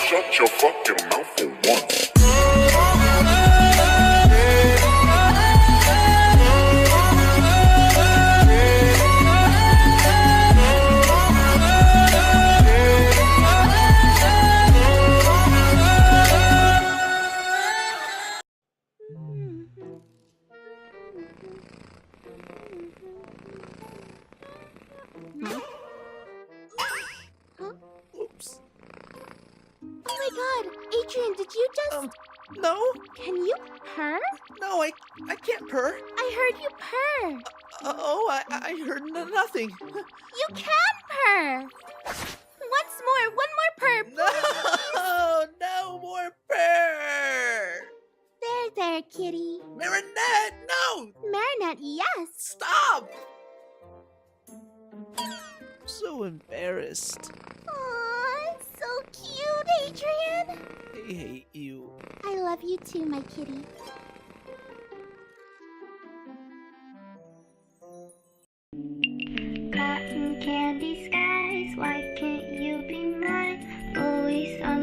shut your fucking mouth for once. Oops. Oh my god, Adrian, did you just... No? Can you purr? No, I can't purr. I heard you purr. I heard nothing. You can purr. Once more, one more purr. No, no more purr. There, kitty. Marinette, no! Marinette, yes. Stop! I'm so embarrassed. Aw, so cute, Adrian. I hate you. I love you too, my kitty. Cotton candy skies, why can't you be mine? Always on